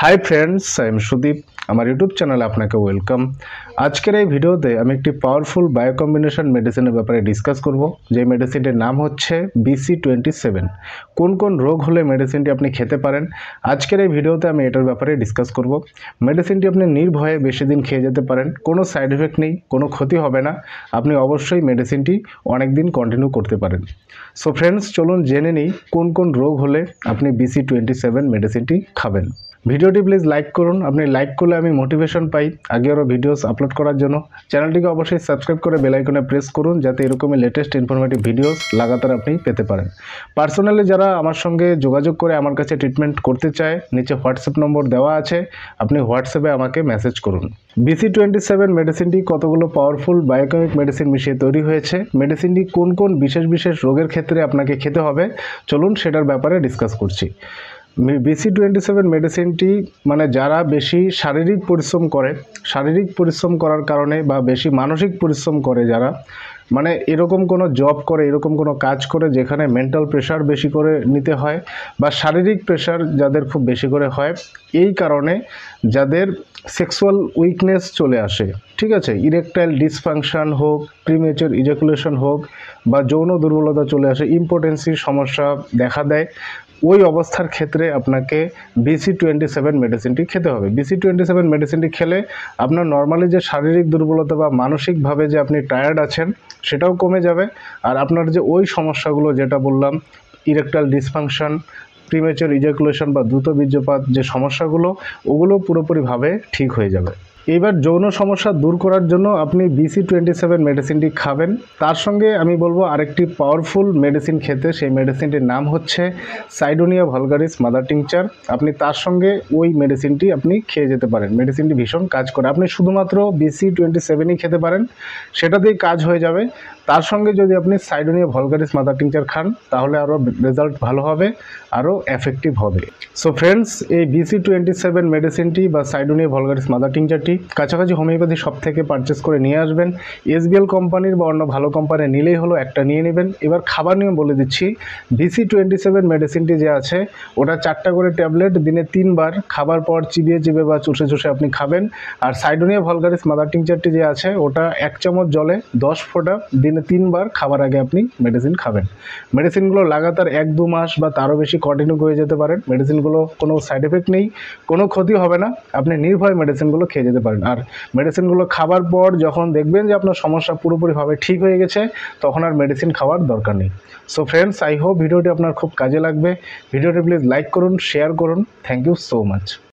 Hi friends, I am Sudip. আমার YouTube চ্যানেলে আপনাকে ওয়েলকাম। আজকের এই ভিডিওতে আমি একটি পাওয়ারফুল বায়ো কম্বিনেশন মেডিসিনের ব্যাপারে ডিসকাস করব। যে মেডিসিনটির নাম হচ্ছে BC27। কোন কোন রোগ হলে মেডিসিনটি আপনি খেতে পারেন, আজকের এই ভিডিওতে আমি এটার ব্যাপারে ডিসকাস করব। মেডিসিনটি আপনি নির্ভয়ে বেশি দিন খেয়ে যেতে পারেন, কোনো সাইড এফেক্ট নেই, কোনো ক্ষতি হবে না। আপনি অবশ্যই মেডিসিনটি অনেক দিন কন্টিনিউ করতে পারেন। সো ফ্রেন্ডস, চলুন জেনে নিই কোন কোন রোগ হলে আপনি BC27 মেডিসিনটি খাবেন। ভিডিওটি প্লিজ লাইক করুন। আপনি লাইক করলে আমি মোটিভেশন পাই আগে আরও ভিডিওস আপলোড করার জন্য। চ্যানেলটিকে অবশ্যই সাবস্ক্রাইব করে বেল আইকনে প্রেস করুন, যাতে এরকমই লেটেস্ট ইনফরমেটিভ ভিডিওস লাগাতার আপনি পেতে পারেন। পার্সোনালি যারা আমার সঙ্গে যোগাযোগ করে আমার কাছে ট্রিটমেন্ট করতে চায়, নিচে হোয়াটসঅ্যাপ নম্বর দেওয়া আছে, আপনি হোয়াটসঅ্যাপে আমাকে মেসেজ করুন। BC27 মেডিসিনটি কতগুলো পাওয়ারফুল বায়োকেমিক মেডিসিন মিশিয়ে তৈরি হয়েছে। মেডিসিনটি কোন কোন বিশেষ বিশেষ রোগের ক্ষেত্রে আপনাকে খেতে হবে, চলুন সেটার ব্যাপারে ডিসকাস করছি। BC27 মেডিসিনটি মানে যারা বেশি শারীরিক পরিশ্রম করার কারণে বা বেশি মানসিক পরিশ্রম করে, যারা মানে এরকম কোনো জব করে, এরকম কোনো কাজ করে যেখানে মেন্টাল প্রেশার বেশি করে নিতে হয় বা শারীরিক প্রেশার যাদের খুব বেশি করে হয়, এই কারণে যাদের সেক্সুয়াল উইকনেস চলে আসে, ঠিক আছে, ইরেকটাইল ডিসফাংশন হোক, প্রিমেচার ইজাকুলেশন হোক বা যৌন দুর্বলতা চলে আসে, ইম্পোটেন্সির সমস্যা দেখা দেয়, ওই অবস্থার ক্ষেত্রে আপনাকে BC27 মেডিসিনটি খেতে হবে। BC27 মেডিসিনটি খেলে আপনার নর্মালি যে শারীরিক দুর্বলতা বা মানসিকভাবে যে আপনি টায়ার্ড আছেন সেটাও কমে যাবে। আর আপনার যে ওই সমস্যাগুলো যেটা বললাম, ইরেকটাইল ডিসফাংশন, প্রিমেচার ইজাকুলেশন বা দ্রুত বীর্যপাত যে সমস্যাগুলো, ওগুলো পুরোপুরিভাবে ঠিক হয়ে যাবে। এইবার যৌন সমস্যা দূর করার জন্য আপনি BC27 মেডিসিনটি খাবেন। তার সঙ্গে আমি বলবো আরেকটি পাওয়ারফুল মেডিসিন খেতে। সেই মেডিসিনটির নাম হচ্ছে সাইডোনিয়া ভলগারিস মাদার টিংচার। আপনি তার সঙ্গে ওই মেডিসিনটি আপনি খেয়ে যেতে পারেন। মেডিসিনটি ভীষণ কাজ করে। আপনি শুধুমাত্র BC27ই খেতে পারেন, সেটাতেই কাজ হয়ে যাবে। তার সঙ্গে যদি আপনি সাইডোনিয়া ভলগারিস মাদার টিংচার খান, তাহলে আরও রেজাল্ট ভালো হবে, আরও এফেক্টিভ হবে। সো ফ্রেন্ডস, এই BC27 মেডিসিনটি বা সাইডোনিয়া ভলগারিস মাদার টিংচারটি কাছাকাছি হোমিওপ্যাথি শপ থেকে পারচেস করে নিয়ে আসবেন। SBL কোম্পানির বা অন্য ভালো কোম্পানি নিলেই হলো, একটা নিয়ে নেবেন। এবার খাবার নিয়ম বলে দিচ্ছি। BC27 মেডিসিনটি যে আছে, ওটা 4টা করে ট্যাবলেট দিনে 3 বার খাবার পর চিবিয়ে চিবিয়ে বা চুষে চুষে আপনি খাবেন। আর সাইডোনিয়া ভলগারিস মাদার টিংচারটি যে আছে, ওটা 1 চামচ জলে 10 ফোঁটা দিনে 3 বার খাবার আগে আপনি মেডিসিন খাবেন। মেডিসিনগুলো লাগাতার 1-2 মাস বা তারও বেশি কন্টিনিউ করে যেতে পারেন। মেডিসিনগুলো কোনো সাইড এফেক্ট নেই, কোনো ক্ষতি হবে না, আপনি নির্ভয়ে মেডিসিনগুলো খেয়ে যেতে পারেন। আর মেডিসিনগুলো খাবার পর যখন দেখবেন যে আপনার সমস্যা পুরোপুরিভাবে ঠিক হয়ে গেছে, তখন আর মেডিসিন খাওয়ার দরকার নেই। সো ফ্রেন্ডস, আই হোপ ভিডিওটি আপনার খুব কাজে লাগবে। ভিডিওটি প্লিজ লাইক করুন, শেয়ার করুন। Thank you so much.